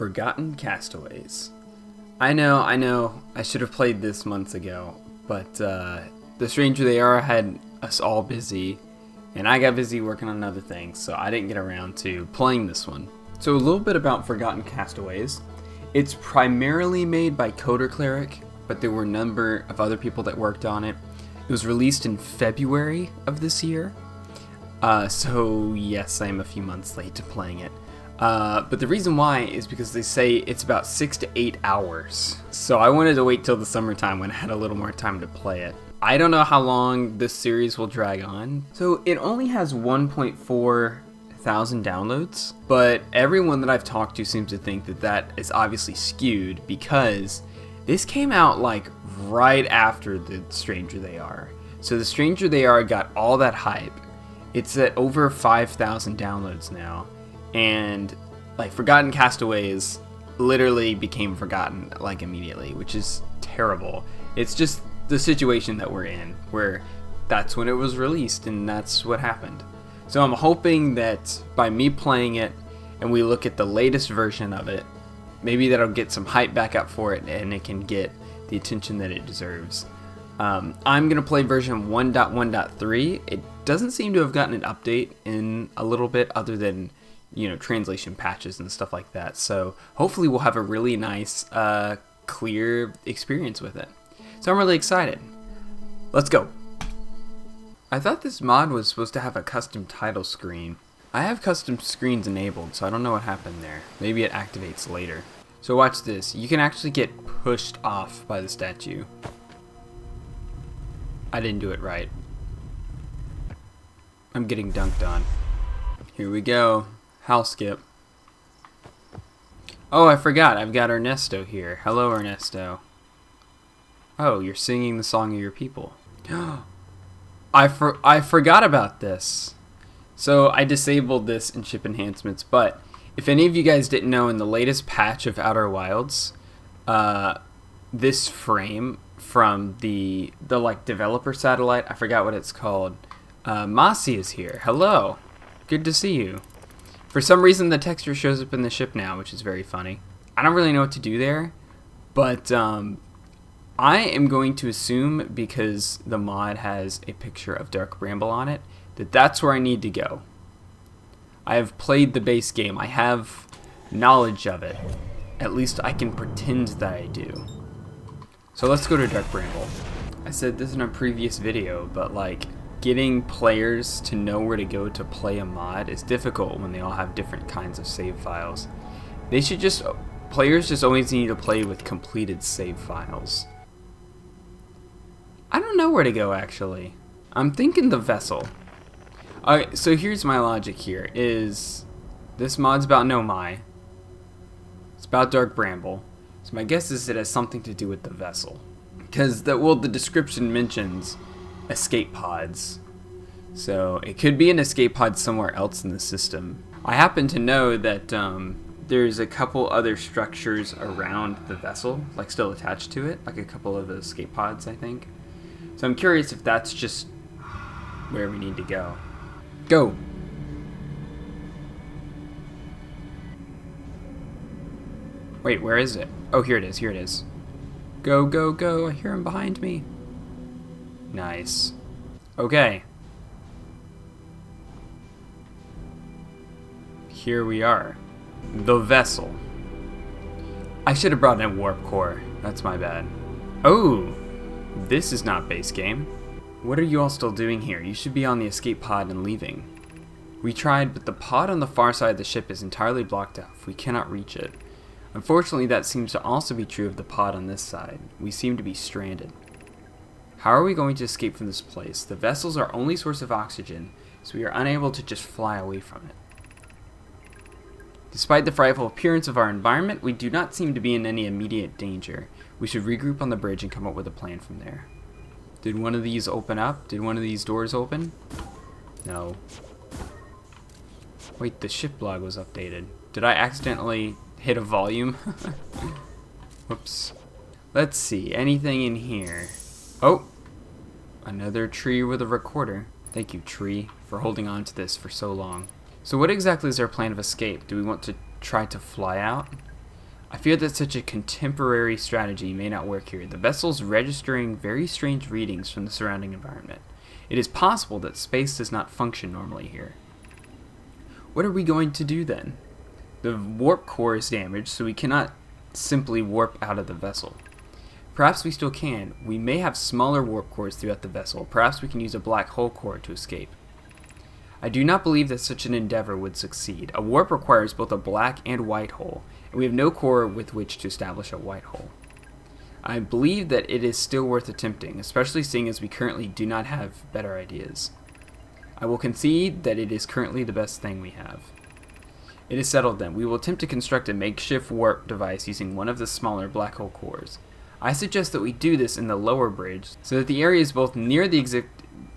Forgotten Castaways. I know, I should have played this months ago, but the stranger they are had us all busy, and I got busy working on other things, so I didn't get around to playing this one. So a little bit about Forgotten Castaways. It's primarily made by Coder Cleric, but there were a number of other people that worked on it. It was released in February of this year, so yes, I'm a few months late to playing it. But the reason why is because they say it's about 6 to 8 hours. So I wanted to wait till the summertime when I had a little more time to play it. I don't know how long this series will drag on. So it only has 1.4 thousand downloads, but everyone that I've talked to seems to think that that is obviously skewed because this came out like right after The Stranger They Are. So The Stranger They Are got all that hype. It's at over 5,000 downloads now. And like Forgotten Castaways literally became forgotten like immediately, which is terrible. It's just the situation that we're in, where that's when it was released and that's what happened. So I'm hoping that by me playing it and we look at the latest version of it, maybe that'll get some hype back up for it and it can get the attention that it deserves. I'm going to play version 1.1.3. It doesn't seem to have gotten an update in a little bit other than, you know, translation patches and stuff like that. So hopefully we'll have a really nice, clear experience with it. So I'm really excited. Let's go. I thought this mod was supposed to have a custom title screen. I have custom screens enabled, so I don't know what happened there. Maybe it activates later. So watch this. You can actually get pushed off by the statue. I didn't do it right. I'm getting dunked on. Here we go. House skip. Oh, I forgot. I've got Ernesto here. Hello, Ernesto. Oh, you're singing the song of your people. I forgot about this. So I disabled this in ship enhancements, but if any of you guys didn't know, in the latest patch of Outer Wilds, this frame from the like developer satellite, I forgot what it's called. Masi is here. Hello. Good to see you. For some reason, the texture shows up in the ship now, which is very funny. I don't really know what to do there, but I am going to assume, because the mod has a picture of Dark Bramble on it, that that's where I need to go. I have played the base game. I have knowledge of it. At least I can pretend that I do. So let's go to Dark Bramble. I said this in a previous video, but like, getting players to know where to go to play a mod is difficult when they all have different kinds of save files. Players just always need to play with completed save files. I don't know where to go, actually. I'm thinking the vessel. Alright, so here's my logic here, is this mod's about Nomai. It's about Dark Bramble. So my guess is it has something to do with the vessel. Because, the description mentions escape pods. So it could be an escape pod somewhere else in the system. I happen to know that there's a couple other structures around the vessel, like still attached to it, like a couple of escape pods, I think. So I'm curious if that's just where we need to go. Go! Wait, where is it? Oh, here it is, here it is. Go, go, go, I hear him behind me. Nice. Okay. Here we are. The vessel. I should have brought in a warp core. That's my bad. Oh! This is not base game. What are you all still doing here? You should be on the escape pod and leaving. We tried, but the pod on the far side of the ship is entirely blocked off. We cannot reach it. Unfortunately, that seems to also be true of the pod on this side. We seem to be stranded. How are we going to escape from this place? The vessel's our only source of oxygen, so we are unable to just fly away from it. Despite the frightful appearance of our environment, we do not seem to be in any immediate danger. We should regroup on the bridge and come up with a plan from there. Did one of these open up? Did one of these doors open? No. Wait, the ship log was updated. Did I accidentally hit a volume? Whoops. Let's see, anything in here? Oh! Another tree with a recorder. Thank you, tree, for holding on to this for so long. So what exactly is our plan of escape? Do we want to try to fly out? I fear that such a contemporary strategy may not work here. The vessel's registering very strange readings from the surrounding environment. It is possible that space does not function normally here. What are we going to do then? The warp core is damaged, so we cannot simply warp out of the vessel. Perhaps we still can. We may have smaller warp cores throughout the vessel. Perhaps we can use a black hole core to escape. I do not believe that such an endeavor would succeed. A warp requires both a black and white hole, and we have no core with which to establish a white hole. I believe that it is still worth attempting, especially seeing as we currently do not have better ideas. I will concede that it is currently the best thing we have. It is settled then. We will attempt to construct a makeshift warp device using one of the smaller black hole cores. I suggest that we do this in the lower bridge so that the area is both near the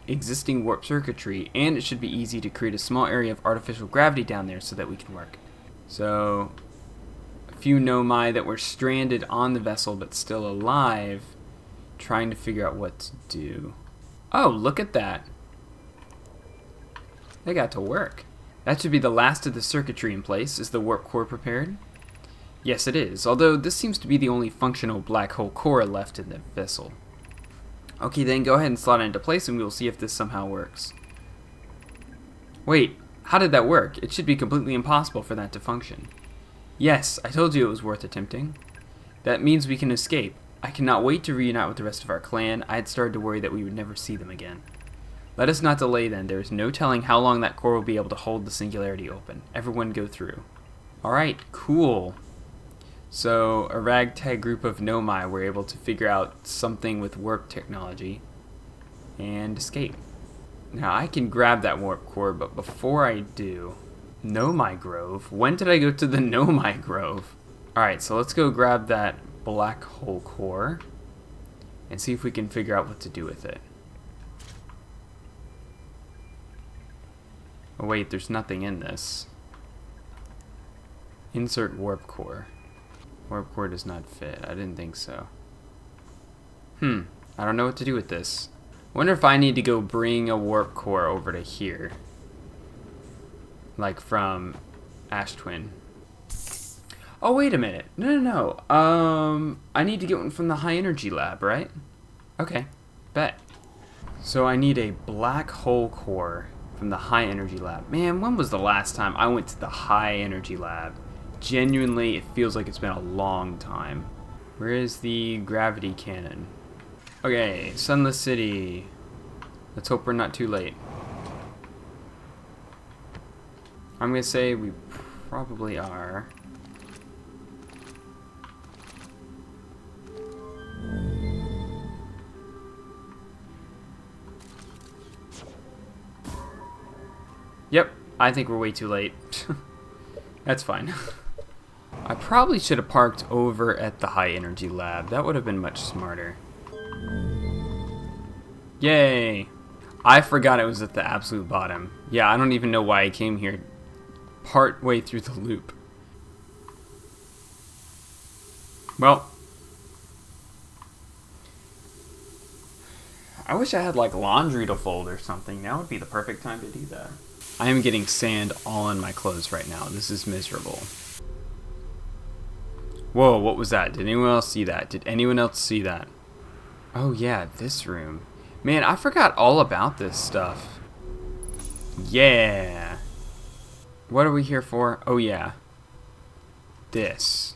existing warp circuitry, and it should be easy to create a small area of artificial gravity down there so that we can work. So, a few Nomai that were stranded on the vessel but still alive, trying to figure out what to do. Oh, look at that. They got to work. That should be the last of the circuitry in place. Is the warp core prepared? Yes, it is, although this seems to be the only functional black hole core left in the vessel. Okay, then go ahead and slot it into place and we will see if this somehow works. Wait, how did that work? It should be completely impossible for that to function. Yes, I told you it was worth attempting. That means we can escape. I cannot wait to reunite with the rest of our clan. I had started to worry that we would never see them again. Let us not delay then. There is no telling how long that core will be able to hold the singularity open. Everyone go through. Alright, cool. So, a ragtag group of Nomai were able to figure out something with warp technology and escape. Now, I can grab that warp core, but before I do... Nomai Grove? When did I go to the Nomai Grove? Alright, so let's go grab that black hole core and see if we can figure out what to do with it. Oh wait, there's nothing in this. Insert warp core. Warp core does not fit. I didn't think so. I don't know what to do with this. I wonder if I need to go bring a warp core over to here. Like from Ash Twin. Oh, wait a minute. No. I need to get one from the high energy lab, right? Okay, bet. So I need a black hole core from the high energy lab. Man, when was the last time I went to the high energy lab? Genuinely, it feels like it's been a long time. Where is the gravity cannon? Okay, Sunless City. Let's hope we're not too late. I'm gonna say we probably are. Yep, I think we're way too late. That's fine. I probably should have parked over at the high energy lab. That would have been much smarter. Yay! I forgot it was at the absolute bottom. Yeah, I don't even know why I came here part way through the loop. Well, I wish I had like laundry to fold or something. Now would be the perfect time to do that. I am getting sand all in my clothes right now. This is miserable. Whoa, what was that? Did anyone else see that? Did anyone else see that? Oh yeah, this room. Man, I forgot all about this stuff. Yeah. What are we here for? Oh yeah. This.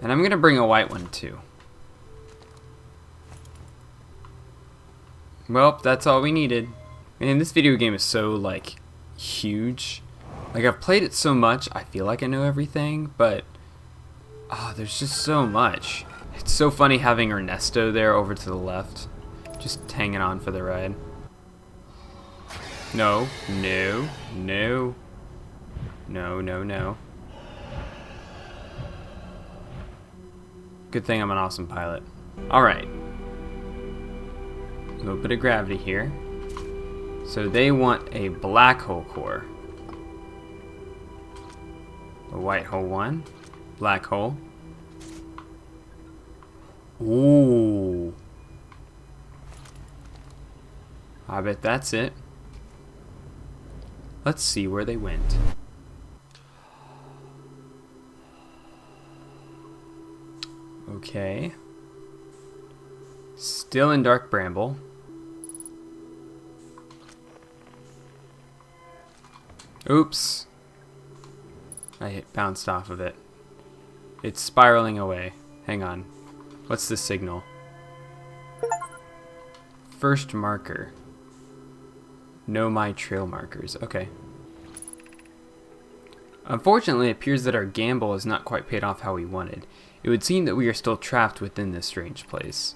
And I'm gonna bring a white one too. Well, that's all we needed. Man, this video game is so, like, huge. Like, I've played it so much, I feel like I know everything, but... oh, there's just so much. It's so funny having Ernesto there over to the left. Just hanging on for the ride. No. No. No. No, no, no. Good thing I'm an awesome pilot. Alright. A little bit of gravity here. So they want a black hole core. A white hole one. Black hole. Ooh. I bet that's it. Let's see where they went. Okay. Still in dark bramble. Oops. I bounced off of it. It's spiraling away. Hang on. What's the signal? First marker. Nomai trail markers. Okay. Unfortunately, it appears that our gamble has not quite paid off how we wanted. It would seem that we are still trapped within this strange place.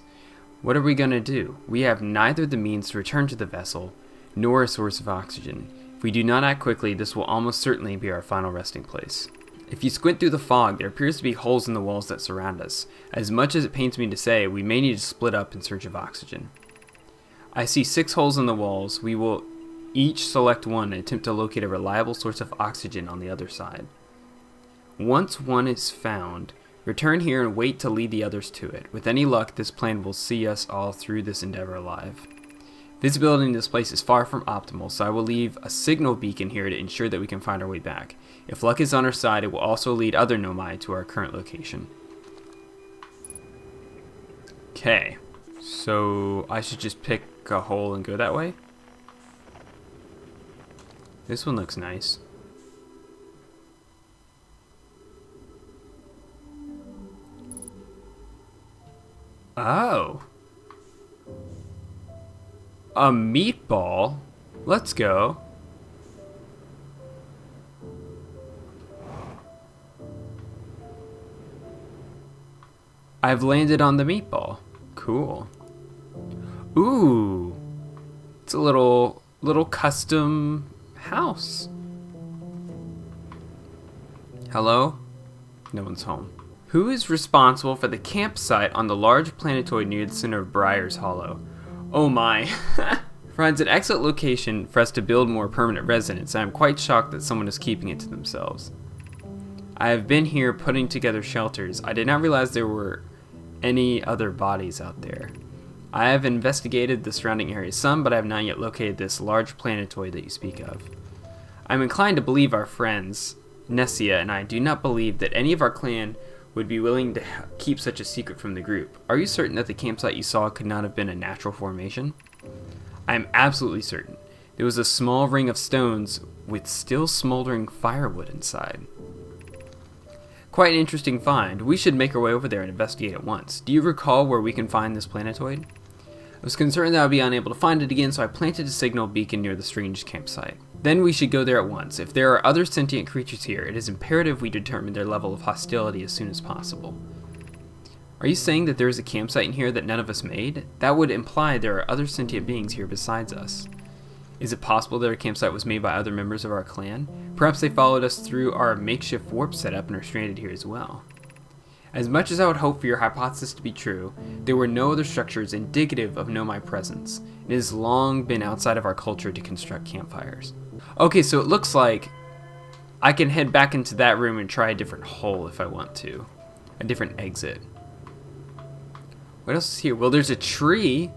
What are we going to do? We have neither the means to return to the vessel, nor a source of oxygen. If we do not act quickly, this will almost certainly be our final resting place. If you squint through the fog, there appears to be holes in the walls that surround us. As much as it pains me to say, we may need to split up in search of oxygen. I see 6 holes in the walls. We will each select one and attempt to locate a reliable source of oxygen on the other side. Once one is found, return here and wait to lead the others to it. With any luck, this plan will see us all through this endeavor alive. Visibility in this place is far from optimal, so I will leave a signal beacon here to ensure that we can find our way back. If luck is on our side, it will also lead other Nomai to our current location. Okay, so I should just pick a hole and go that way? This one looks nice. Oh. A meatball? Let's go. I've landed on the meatball. Cool. Ooh. It's a little custom house. Hello? No one's home. Who is responsible for the campsite on the large planetoid near the center of Briar's Hollow? Oh my. Provides an excellent location for us to build more permanent residence. I am quite shocked that someone is keeping it to themselves. I have been here putting together shelters. I did not realize there were any other bodies out there. I have investigated the surrounding area some, but I have not yet located this large planetoid that you speak of. I am inclined to believe our friends, Nessia and I, do not believe that any of our clan would be willing to keep such a secret from the group. Are you certain that the campsite you saw could not have been a natural formation? I am absolutely certain. There was a small ring of stones with still smoldering firewood inside. Quite an interesting find. We should make our way over there and investigate at once. Do you recall where we can find this planetoid? I was concerned that I would be unable to find it again, so I planted a signal beacon near the strange campsite. Then we should go there at once. If there are other sentient creatures here, it is imperative we determine their level of hostility as soon as possible. Are you saying that there is a campsite in here that none of us made? That would imply there are other sentient beings here besides us. Is it possible that our campsite was made by other members of our clan? Perhaps they followed us through our makeshift warp setup and are stranded here as well. As much as I would hope for your hypothesis to be true, there were no other structures indicative of Nomai presence. It has long been outside of our culture to construct campfires. Okay, so it looks like I can head back into that room and try a different hole if I want to. A different exit. What else is here? Well, there's a tree.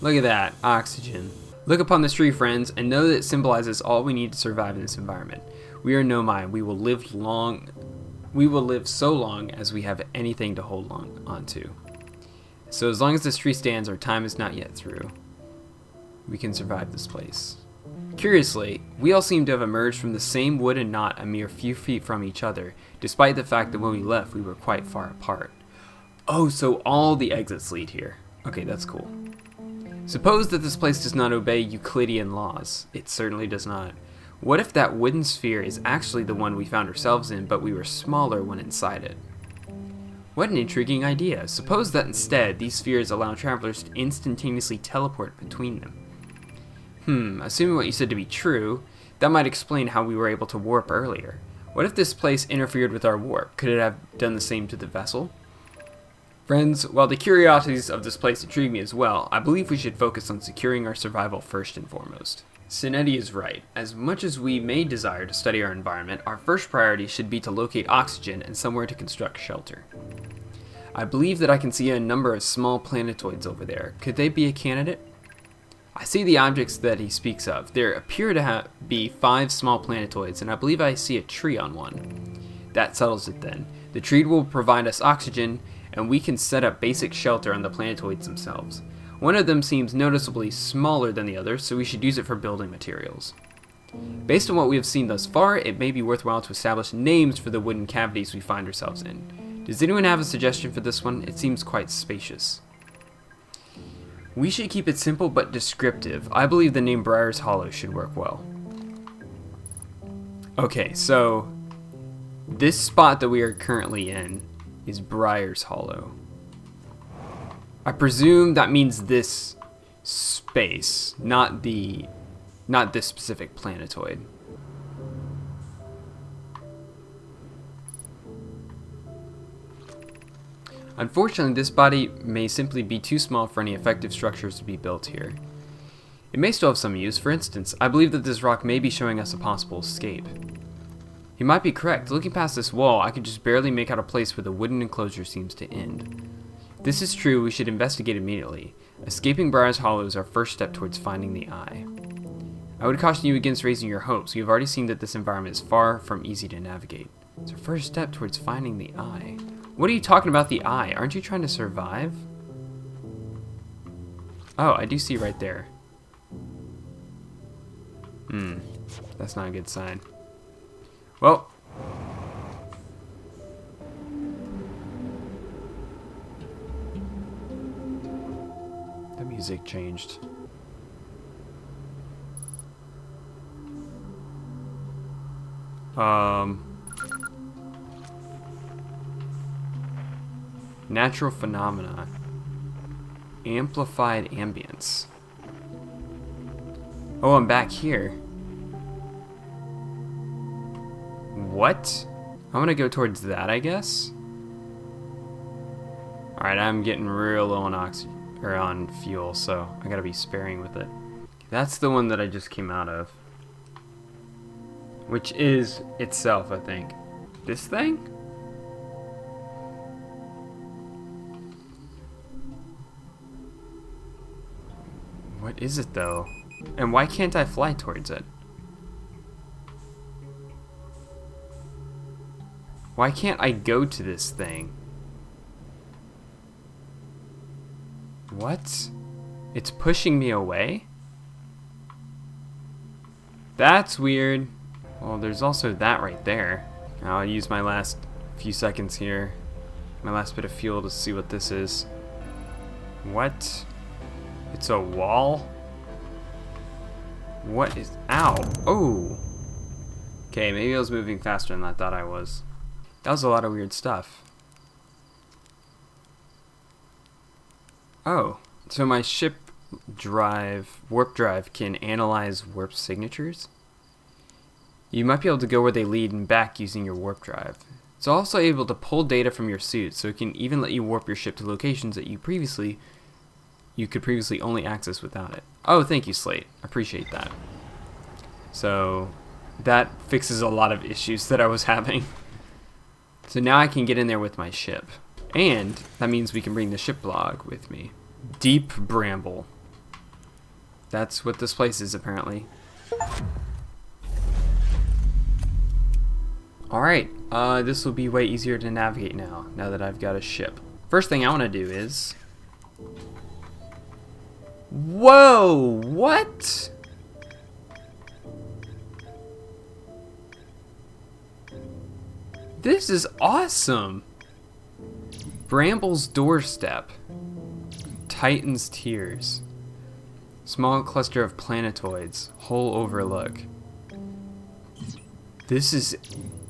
Look at that. Oxygen. Look upon this tree, friends, and know that it symbolizes all we need to survive in this environment. We are Nomai. We will live so long as we have anything to hold on to. So as long as this tree stands, our time is not yet through. We can survive this place. Curiously, we all seem to have emerged from the same wooden knot a mere few feet from each other, despite the fact that when we left, we were quite far apart. Oh, so all the exits lead here. Okay, that's cool. Suppose that this place does not obey Euclidean laws. It certainly does not. What if that wooden sphere is actually the one we found ourselves in, but we were smaller when inside it? What an intriguing idea. Suppose that instead, these spheres allow travelers to instantaneously teleport between them. Assuming what you said to be true, that might explain how we were able to warp earlier. What if this place interfered with our warp? Could it have done the same to the vessel? Friends, while the curiosities of this place intrigue me as well, I believe we should focus on securing our survival first and foremost. Sinetti is right. As much as we may desire to study our environment, our first priority should be to locate oxygen and somewhere to construct shelter. I believe that I can see a number of small planetoids over there. Could they be a candidate? I see the objects that he speaks of. There appear to be 5 small planetoids, and I believe I see a tree on one. That settles it then. The tree will provide us oxygen, and we can set up basic shelter on the planetoids themselves. One of them seems noticeably smaller than the others, so we should use it for building materials. Based on what we have seen thus far, it may be worthwhile to establish names for the wooden cavities we find ourselves in. Does anyone have a suggestion for this one? It seems quite spacious. We should keep it simple but descriptive. I believe the name Briar's Hollow should work well. Okay, so this spot that we are currently in is Briar's Hollow. I presume that means this space, not this specific planetoid. Unfortunately, this body may simply be too small for any effective structures to be built here. It may still have some use. For instance, I believe that this rock may be showing us a possible escape. You might be correct. Looking past this wall, I could just barely make out a place where the wooden enclosure seems to end. If this is true, we should investigate immediately. Escaping Briar's Hollow is our first step towards finding the eye. I would caution you against raising your hopes. You have already seen that this environment is far from easy to navigate. It's our first step towards finding the eye. What are you talking about, the eye? Aren't you trying to survive? Oh, I do see right there. That's not a good sign. Well. The music changed. Natural phenomena. Amplified ambience. Oh, I'm back here. What? I'm gonna go towards that, I guess. Alright, I'm getting real low on oxygen, or on fuel, so I gotta be sparing with it. That's the one that I just came out of. Which is itself, I think. This thing? What is it, though? And why can't I fly towards it? Why can't I go to this thing? What? It's pushing me away? That's weird. Well, there's also that right there. I'll use my last few seconds here, my last bit of fuel, to see what this is. What? It's a wall? What is... Ow! Oh! Okay, maybe I was moving faster than I thought I was. That was a lot of weird stuff. Oh, so my ship drive, warp drive, can analyze warp signatures? You might be able to go where they lead and back using your warp drive. It's also able to pull data from your suit, so it can even let you warp your ship to locations that you could previously only access without it. Oh, thank you, Slate. I appreciate that. So that fixes a lot of issues that I was having. So now I can get in there with my ship. And that means we can bring the ship log with me. Deep Bramble. That's what this place is, apparently. Alright, this will be way easier to navigate now that I've got a ship. First thing I want to do is... Whoa! What? This is awesome! Bramble's Doorstep. Titan's Tears. Small cluster of planetoids. Whole overlook. This is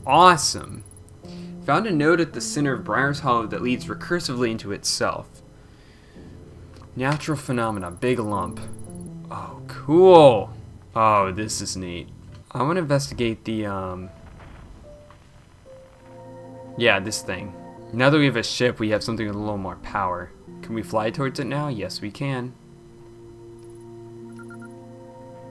awesome. Found a node at the center of Briar's Hollow that leads recursively into itself. Natural phenomena. Big lump. Oh, cool. Oh, this is neat. I want to investigate the, yeah, this thing. Now that we have a ship, we have something with a little more power. Can we fly towards it now? Yes, we can.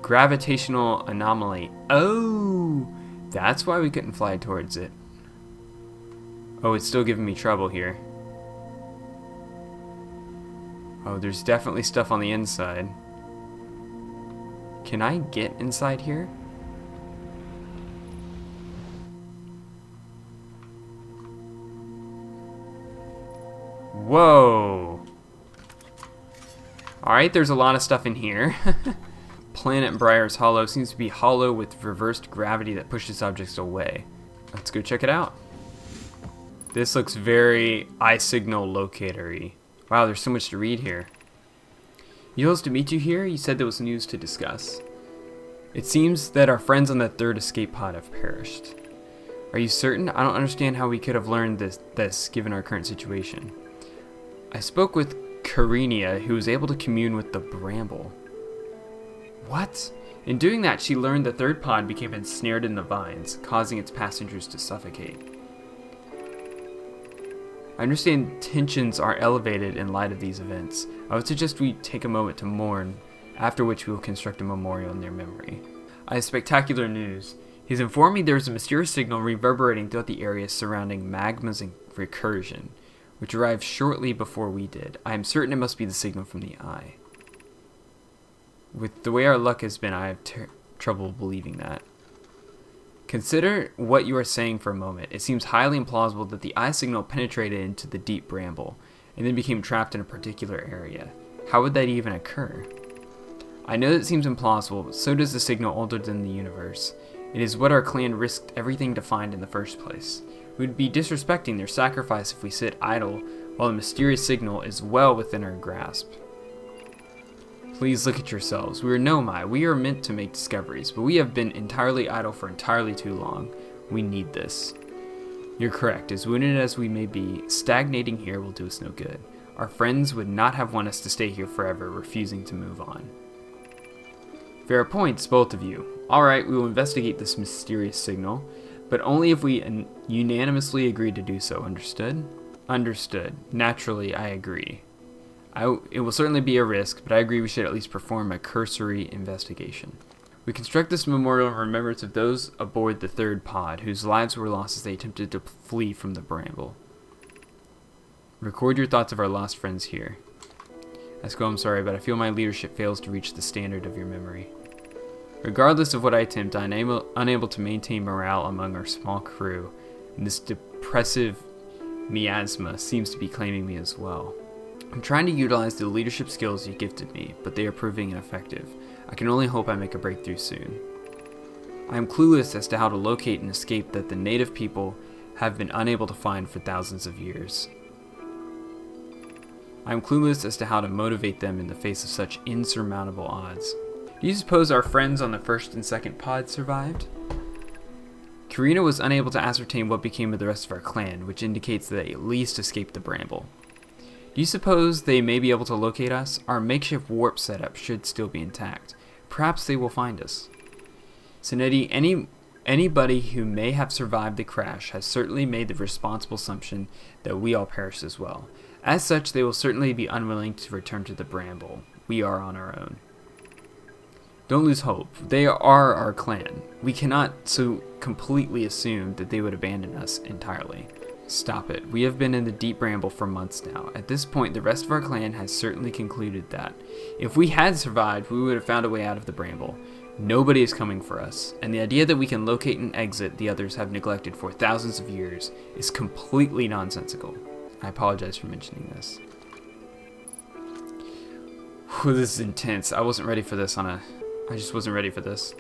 Gravitational anomaly. Oh, that's why we couldn't fly towards it. Oh, it's still giving me trouble here. Oh, there's definitely stuff on the inside. Can I get inside here? Whoa. Alright, there's a lot of stuff in here. Planet Briar's Hollow seems to be hollow with reversed gravity that pushes objects away. Let's go check it out. This looks very eye-signal locator-y. Wow, there's so much to read here. Yules, to meet you here, you said there was news to discuss. It seems that our friends on the third escape pod have perished. Are you certain? I don't understand how we could have learned this given our current situation. I spoke with Karinia, who was able to commune with the bramble. What? In doing that, she learned the third pod became ensnared in the vines, causing its passengers to suffocate. I understand tensions are elevated in light of these events. I would suggest we take a moment to mourn, after which we will construct a memorial in their memory. I have spectacular news. He's informed me there is a mysterious signal reverberating throughout the area surrounding magma's recursion, which arrived shortly before we did. I am certain it must be the signal from the eye. With the way our luck has been, I have trouble believing that. Consider what you are saying for a moment. It seems highly implausible that the eye signal penetrated into the deep bramble, and then became trapped in a particular area. How would that even occur? I know that seems implausible, but so does the signal older than the universe. It is what our clan risked everything to find in the first place. We would be disrespecting their sacrifice if we sit idle while the mysterious signal is well within our grasp. Please look at yourselves. We are Nomai. We are meant to make discoveries, but we have been entirely idle for entirely too long. We need this. You're correct. As wounded as we may be, stagnating here will do us no good. Our friends would not have wanted us to stay here forever, refusing to move on. Fair points, both of you. Alright, we will investigate this mysterious signal, but only if we unanimously agree to do so. Understood? Understood. Naturally, I agree. It will certainly be a risk, but I agree we should at least perform a cursory investigation. We construct this memorial in remembrance of those aboard the third pod, whose lives were lost as they attempted to flee from the bramble. Record your thoughts of our lost friends here. Esco, I'm sorry, but I feel my leadership fails to reach the standard of your memory. Regardless of what I attempt, I am unable to maintain morale among our small crew, and this depressive miasma seems to be claiming me as well. I'm trying to utilize the leadership skills you gifted me, but they are proving ineffective. I can only hope I make a breakthrough soon. I am clueless as to how to locate an escape that the native people have been unable to find for thousands of years. I am clueless as to how to motivate them in the face of such insurmountable odds. Do you suppose our friends on the first and second pod survived? Karina was unable to ascertain what became of the rest of our clan, which indicates that they at least escaped the bramble. Do you suppose they may be able to locate us? Our makeshift warp setup should still be intact. Perhaps they will find us. Sinetti, anybody who may have survived the crash has certainly made the responsible assumption that we all perished as well. As such, they will certainly be unwilling to return to the bramble. We are on our own. Don't lose hope. They are our clan. We cannot so completely assume that they would abandon us entirely. Stop it. We have been in the deep bramble for months now. At this point, the rest of our clan has certainly concluded that if we had survived, we would have found a way out of the bramble. Nobody is coming for us, and the idea that we can locate and exit the others have neglected for thousands of years is completely nonsensical. I apologize for mentioning this. Whew, this is intense. I wasn't ready for this I just wasn't ready for this.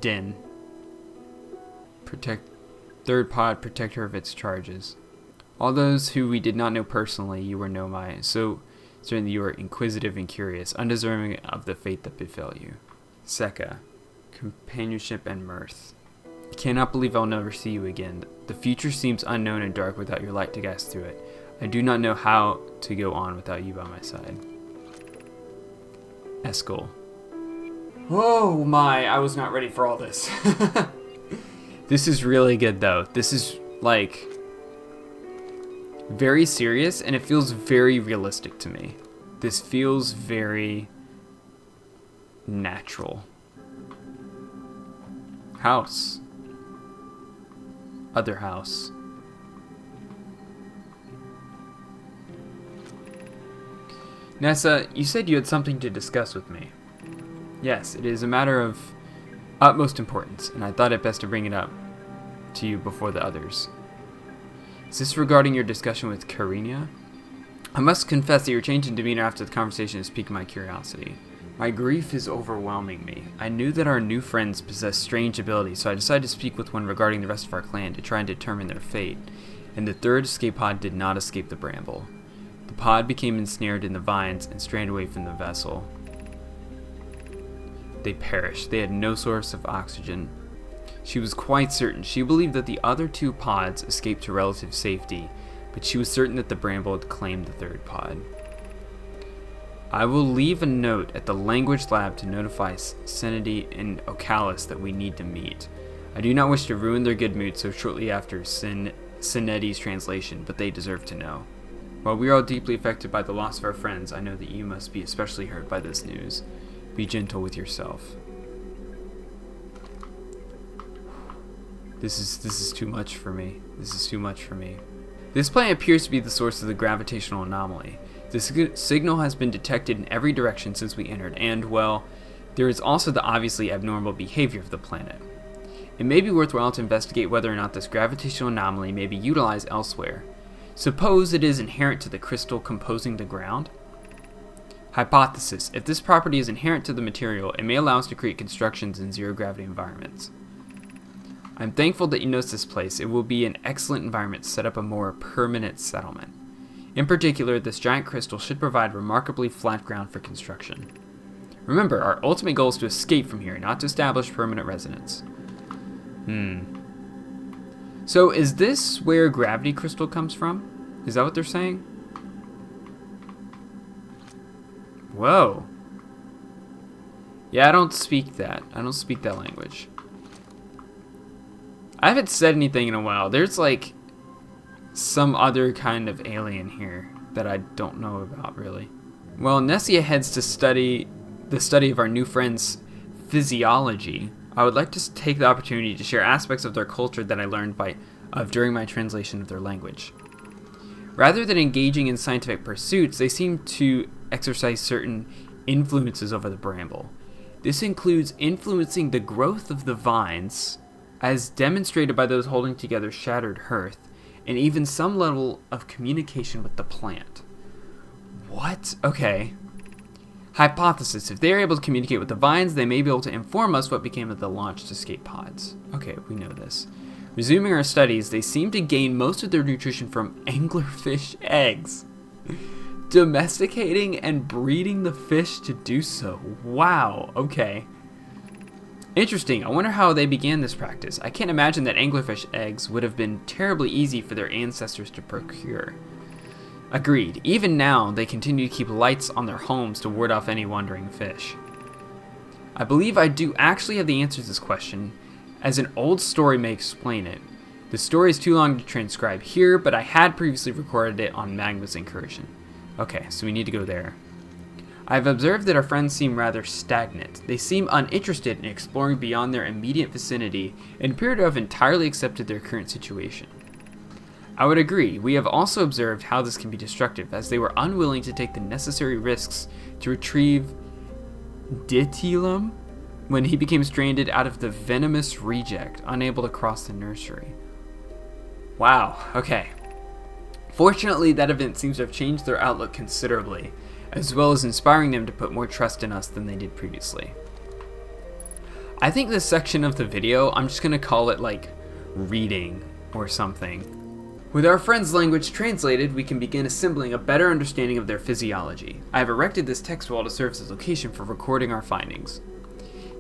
Den. Third pod, protect her of its charges. All those who we did not know personally, you were Nomai, so certainly you are inquisitive and curious, undeserving of the fate that befell you. Seka. Companionship and mirth. I cannot believe I'll never see you again. The future seems unknown and dark without your light to guide us through it. I do not know how to go on without you by my side. Eskel. Oh my, I was not ready for all this. This is really good though. This is like very serious and it feels very realistic to me. This feels very natural. House. Other house. Nessa, you said you had something to discuss with me. Yes, it is a matter of utmost importance, and I thought it best to bring it up to you before the others. Is this regarding your discussion with Karina? I must confess that your change in demeanor after the conversation has piqued my curiosity. My grief is overwhelming me. I knew that our new friends possessed strange abilities, so I decided to speak with one regarding the rest of our clan to try and determine their fate. And the third escape pod did not escape the bramble. The pod became ensnared in the vines and strayed away from the vessel. They perished. They had no source of oxygen. She was quite certain. She believed that the other 2 pods escaped to relative safety, but she was certain that the bramble had claimed the third pod. I will leave a note at the language lab to notify Senedi and Ocalis that we need to meet. I do not wish to ruin their good mood so shortly after Senedi's translation, but they deserve to know. While we are all deeply affected by the loss of our friends, I know that you must be especially hurt by this news. Be gentle with yourself. This is too much for me. This planet appears to be the source of the gravitational anomaly. The signal has been detected in every direction since we entered, and, well, there is also the obviously abnormal behavior of the planet. It may be worthwhile to investigate whether or not this gravitational anomaly may be utilized elsewhere. Suppose it is inherent to the crystal composing the ground? Hypothesis: if this property is inherent to the material, it may allow us to create constructions in zero-gravity environments. I'm thankful that you noticed this place. It will be an excellent environment to set up a more permanent settlement. In particular, this giant crystal should provide remarkably flat ground for construction. Remember, our ultimate goal is to escape from here, not to establish permanent residence. So is this where gravity crystal comes from? Is that what they're saying? Whoa. Yeah, I don't speak that language. I haven't said anything in a while. There's like some other kind of alien here that I don't know about really. Well, Nessia heads to study the study of our new friends' physiology. I would like to take the opportunity to share aspects of their culture that I learned during my translation of their language. Rather than engaging in scientific pursuits, they seem to exercise certain influences over the bramble. This includes influencing the growth of the vines, as demonstrated by those holding together shattered hearth, and even some level of communication with the plant. What? Okay. Hypothesis: if they are able to communicate with the vines, they may be able to inform us what became of the launched escape pods. Okay, we know this. Resuming our studies, they seem to gain most of their nutrition from anglerfish eggs. Domesticating and breeding the fish to do so. Wow, okay. Interesting. I wonder how they began this practice. I can't imagine that anglerfish eggs would have been terribly easy for their ancestors to procure. Agreed. Even now, they continue to keep lights on their homes to ward off any wandering fish. I believe I do actually have the answer to this question, as an old story may explain it. The story is too long to transcribe here, but I had previously recorded it on Magma's incursion. Okay, so we need to go there. I've observed that our friends seem rather stagnant. They seem uninterested in exploring beyond their immediate vicinity and appear to have entirely accepted their current situation. I would agree. We have also observed how this can be destructive, as they were unwilling to take the necessary risks to retrieve Ditilum when he became stranded out of the venomous reject, unable to cross the nursery. Wow, okay. Fortunately, that event seems to have changed their outlook considerably, as well as inspiring them to put more trust in us than they did previously. I think this section of the video, I'm just going to call it like reading or something. With our friends' language translated, we can begin assembling a better understanding of their physiology. I have erected this text wall to serve as a location for recording our findings.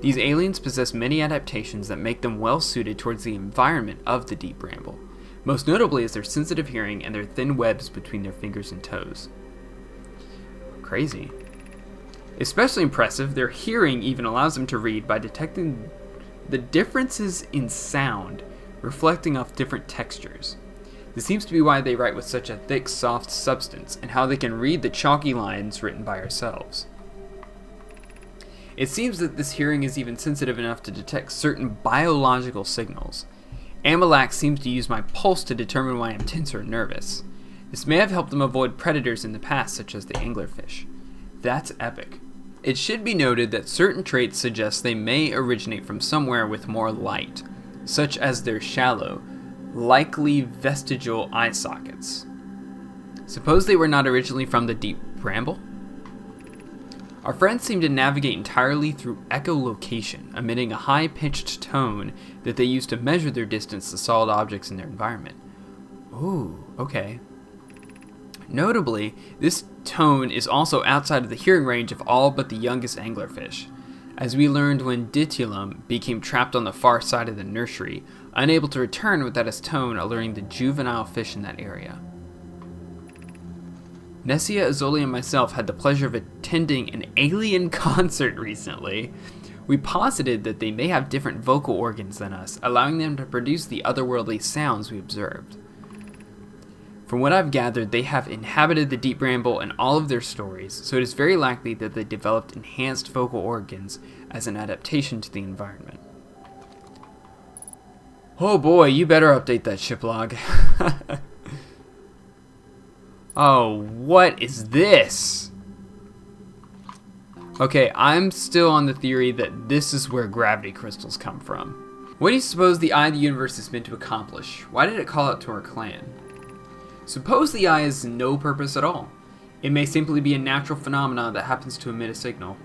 These aliens possess many adaptations that make them well suited towards the environment of the deep bramble. Most notably is their sensitive hearing and their thin webs between their fingers and toes. Crazy. Especially impressive, their hearing even allows them to read by detecting the differences in sound, reflecting off different textures. This seems to be why they write with such a thick, soft substance, and how they can read the chalky lines written by ourselves. It seems that this hearing is even sensitive enough to detect certain biological signals. Amalak seems to use my pulse to determine why I'm tense or nervous. This may have helped them avoid predators in the past, such as the anglerfish. That's epic. It should be noted that certain traits suggest they may originate from somewhere with more light, such as their shallow, likely vestigial eye sockets. Suppose they were not originally from the deep bramble? Our friends seem to navigate entirely through echolocation, emitting a high-pitched tone that they use to measure their distance to solid objects in their environment. Ooh, okay. Notably, this tone is also outside of the hearing range of all but the youngest anglerfish, as we learned when Ditulum became trapped on the far side of the nursery, unable to return without his tone alluring the juvenile fish in that area. Nessia, Azoli, and myself had the pleasure of attending an alien concert recently. We posited that they may have different vocal organs than us, allowing them to produce the otherworldly sounds we observed. From what I've gathered, they have inhabited the deep bramble in all of their stories, so it is very likely that they developed enhanced vocal organs as an adaptation to the environment. Oh boy, you better update that ship log. Oh, what is this? Okay, I'm still on the theory that this is where gravity crystals come from. What do you suppose the Eye of the Universe is meant to accomplish? Why did it call out to our clan? Suppose the eye has no purpose at all. It may simply be a natural phenomenon that happens to emit a signal.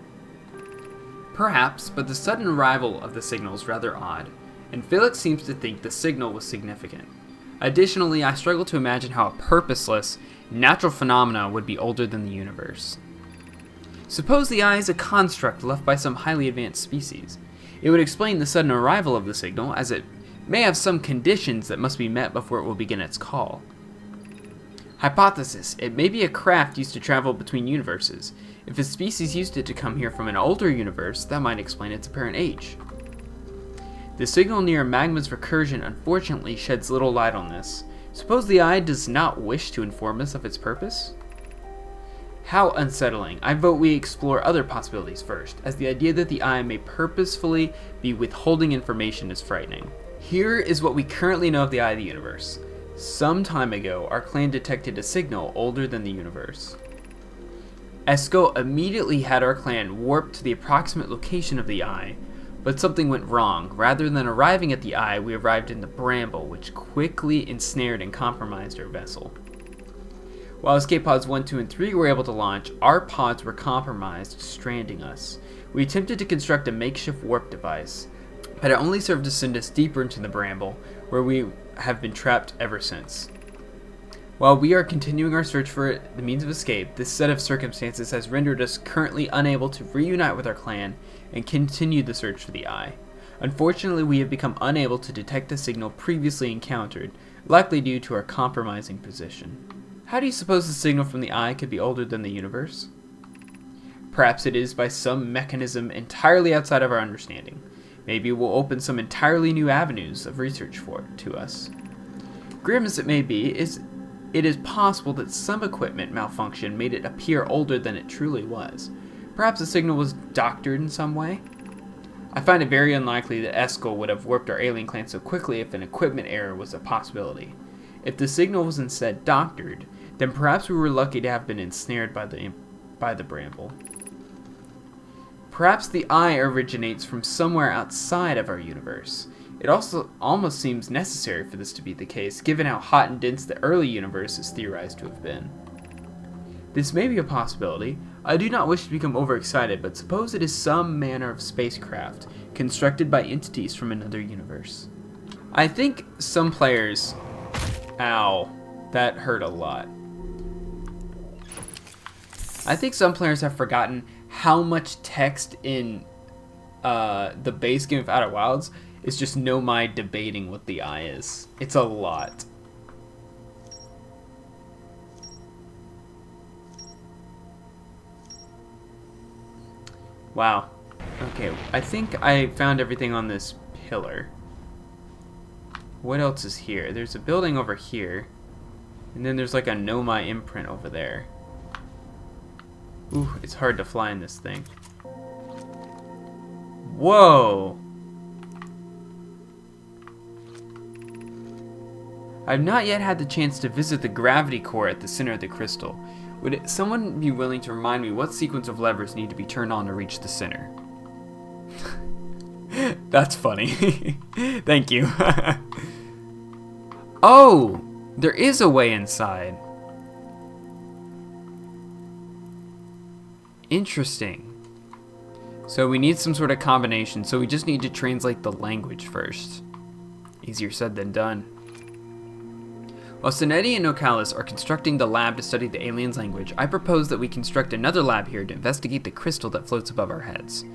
Perhaps, but the sudden arrival of the signal is rather odd, and Felix seems to think the signal was significant. Additionally, I struggle to imagine how a purposeless, natural phenomena would be older than the universe. Suppose the eye is a construct left by some highly advanced species. It would explain the sudden arrival of the signal, as it may have some conditions that must be met before it will begin its call. Hypothesis: it may be a craft used to travel between universes. If a species used it to come here from an older universe, that might explain its apparent age. The signal near magma's recursion unfortunately sheds little light on this. Suppose the eye does not wish to inform us of its purpose? How unsettling. I vote we explore other possibilities first, as the idea that the eye may purposefully be withholding information is frightening. Here is what we currently know of the Eye of the Universe. Some time ago, our clan detected a signal older than the universe. Esco immediately had our clan warped to the approximate location of the eye, but something went wrong. Rather than arriving at the eye, we arrived in the bramble, which quickly ensnared and compromised our vessel. While escape pods 1, 2, and 3 were able to launch, our pods were compromised, stranding us. We attempted to construct a makeshift warp device, but it only served to send us deeper into the bramble, where we have been trapped ever since. While we are continuing our search for the means of escape, this set of circumstances has rendered us currently unable to reunite with our clan and continue the search for the eye. Unfortunately, we have become unable to detect the signal previously encountered, likely due to our compromising position. How do you suppose the signal from the eye could be older than the universe? Perhaps it is by some mechanism entirely outside of our understanding. Maybe it will open some entirely new avenues of research to us. Grim as it may be, it is possible that some equipment malfunction made it appear older than it truly was. Perhaps the signal was doctored in some way? I find it very unlikely that Eskel would have warped our alien clan so quickly if an equipment error was a possibility. If the signal was instead doctored, then perhaps we were lucky to have been ensnared by the bramble. Perhaps the eye originates from somewhere outside of our universe. It also almost seems necessary for this to be the case, given how hot and dense the early universe is theorized to have been. This may be a possibility. I do not wish to become overexcited, but suppose it is some manner of spacecraft constructed by entities from another universe. I think some players... Ow, that hurt a lot. I think some players have forgotten how much text in the base game of Outer Wilds is just Nomai debating what the eye is. It's a lot. Wow. Okay, I think I found everything on this pillar. What else is here? There's a building over here. And then there's like a Nomai imprint over there. Ooh, it's hard to fly in this thing. Whoa! I've not yet had the chance to visit the gravity core at the center of the crystal. Would someone be willing to remind me what sequence of levers need to be turned on to reach the center? That's funny. Thank you. Oh! There is a way inside. Interesting. So we need some sort of combination, so we just need to translate the language first. Easier said than done. While Sonetti and Nocalis are constructing the lab to study the alien's language, I propose that we construct another lab here to investigate the crystal that floats above our heads.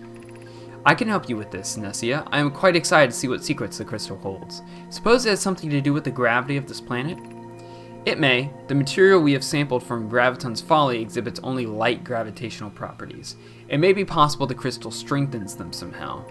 I can help you with this, Nessia. I am quite excited to see what secrets the crystal holds. Suppose it has something to do with the gravity of this planet? It may. The material we have sampled from Graviton's Folly exhibits only light gravitational properties. It may be possible the crystal strengthens them somehow.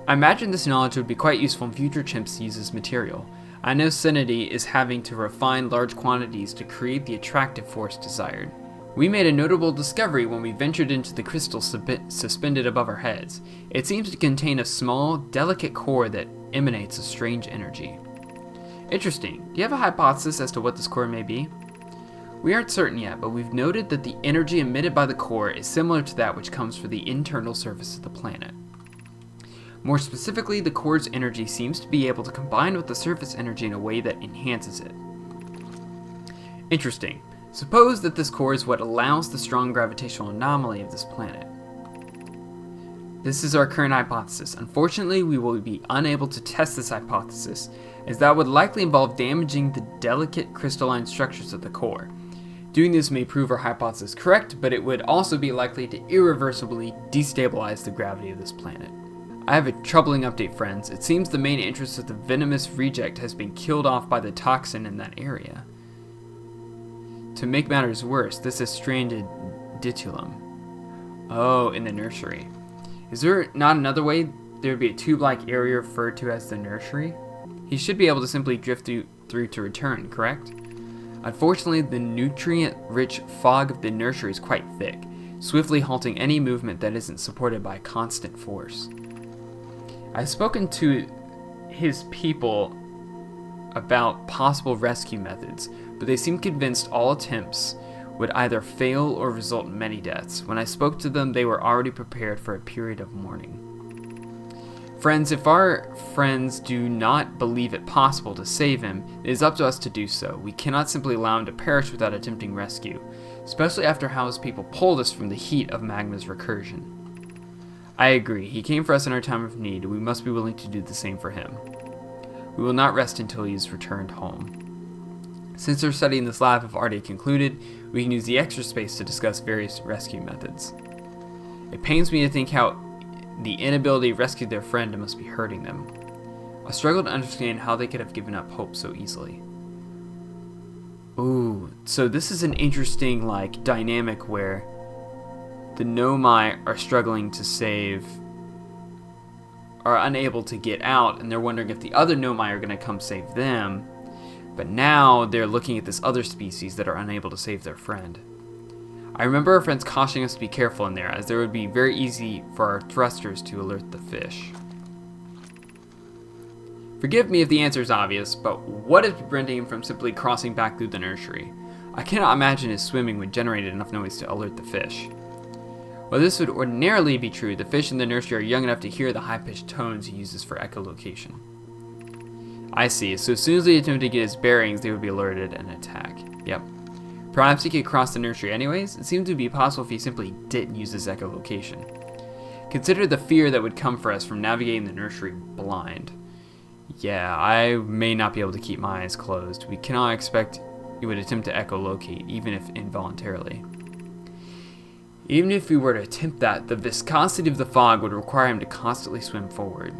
I imagine this knowledge would be quite useful in future chimps to use as material. I know Sonetti is having to refine large quantities to create the attractive force desired. We made a notable discovery when we ventured into the crystal suspended above our heads. It seems to contain a small, delicate core that emanates a strange energy. Interesting. Do you have a hypothesis as to what this core may be? We aren't certain yet, but we've noted that the energy emitted by the core is similar to that which comes from the internal surface of the planet. More specifically, the core's energy seems to be able to combine with the surface energy in a way that enhances it. Interesting. Suppose that this core is what allows the strong gravitational anomaly of this planet. This is our current hypothesis. Unfortunately, we will be unable to test this hypothesis, as that would likely involve damaging the delicate crystalline structures of the core. Doing this may prove our hypothesis correct, but it would also be likely to irreversibly destabilize the gravity of this planet. I have a troubling update, friends. It seems the main interest of the venomous reject has been killed off by the toxin in that area. To make matters worse, this has stranded Ditulum. Oh, in the nursery. Is there not another way there would be a tube-like area referred to as the nursery? He should be able to simply drift through to return, correct? Unfortunately, the nutrient-rich fog of the nursery is quite thick, swiftly halting any movement that isn't supported by constant force. I've spoken to his people about possible rescue methods, but they seem convinced all attempts would either fail or result in many deaths. When I spoke to them, they were already prepared for a period of mourning. Friends, if our friends do not believe it possible to save him, it is up to us to do so. We cannot simply allow him to perish without attempting rescue, especially after how his people pulled us from the heat of Magma's recursion. I agree. He came for us in our time of need, and we must be willing to do the same for him. We will not rest until he is returned home. Since our study in this lab have already concluded, we can use the extra space to discuss various rescue methods. It pains me to think how the inability to rescue their friend must be hurting them. I struggle to understand how they could have given up hope so easily. Ooh, so this is an interesting, dynamic where the Nomai are struggling to are unable to get out, and they're wondering if the other Nomai are going to come save them. But now they're looking at this other species that are unable to save their friend. I remember our friends cautioning us to be careful in there, as there would be very easy for our thrusters to alert the fish. Forgive me if the answer is obvious, but what is preventing him from simply crossing back through the nursery? I cannot imagine his swimming would generate enough noise to alert the fish. While this would ordinarily be true, the fish in the nursery are young enough to hear the high-pitched tones he uses for echolocation. I see, so as soon as they attempt to get his bearings, they would be alerted and attack. Yep. Perhaps he could cross the nursery anyways? It seemed to be possible if he simply didn't use his echolocation. Consider the fear that would come for us from navigating the nursery blind. Yeah, I may not be able to keep my eyes closed. We cannot expect he would attempt to echolocate, even if involuntarily. Even if we were to attempt that, the viscosity of the fog would require him to constantly swim forward.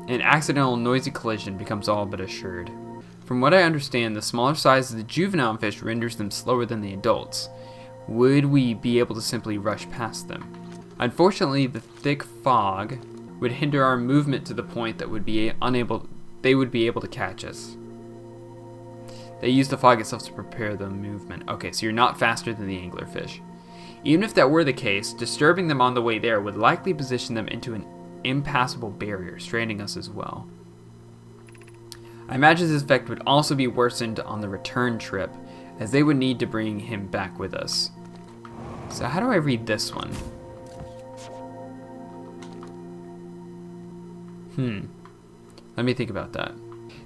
An accidental noisy collision becomes all but assured. From what I understand, the smaller size of the juvenile fish renders them slower than the adults. Would we be able to simply rush past them? Unfortunately, the thick fog would hinder our movement to the point that they would be able to catch us. They use the fog itself to prepare the movement. Okay, so you're not faster than the anglerfish. Even if that were the case, disturbing them on the way there would likely position them into an impassable barrier, stranding us as well. I imagine this effect would also be worsened on the return trip, as they would need to bring him back with us. So how do I read this one? Let me think about that.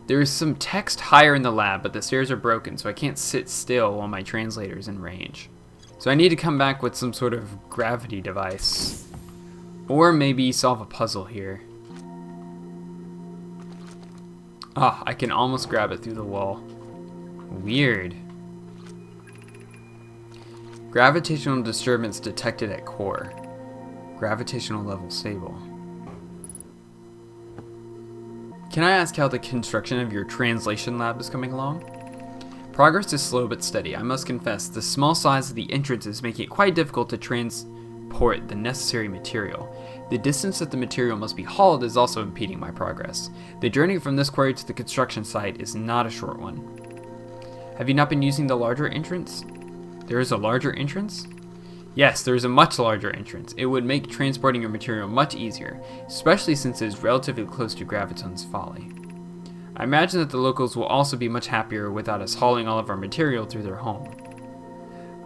There is some text higher in the lab, but the stairs are broken, so I can't sit still while my translator's in range. So I need to come back with some sort of gravity device. Or maybe solve a puzzle here. Ah, I can almost grab it through the wall. Weird. Gravitational disturbance detected at core. Gravitational level stable. Can I ask how the construction of your translation lab is coming along? Progress is slow but steady. I must confess, the small size of the entrances make it quite difficult to transport the necessary material. The distance that the material must be hauled is also impeding my progress. The journey from this quarry to the construction site is not a short one. Have you not been using the larger entrance? There is a larger entrance? Yes, there is a much larger entrance. It would make transporting your material much easier, especially since it is relatively close to Graviton's Folly. I imagine that the locals will also be much happier without us hauling all of our material through their home.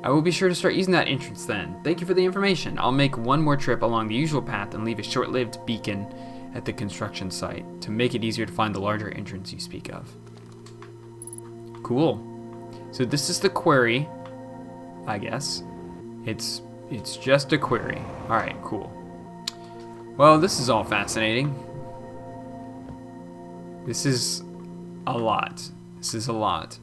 I will be sure to start using that entrance then. Thank you for the information. I'll make one more trip along the usual path and leave a short-lived beacon at the construction site to make it easier to find the larger entrance you speak of. Cool. So this is the quarry, I guess. It's just a query. Alright, cool. Well, this is all fascinating. This is a lot. This is a lot.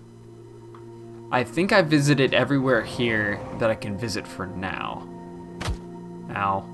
I think I visited everywhere here that I can visit for now. Ow.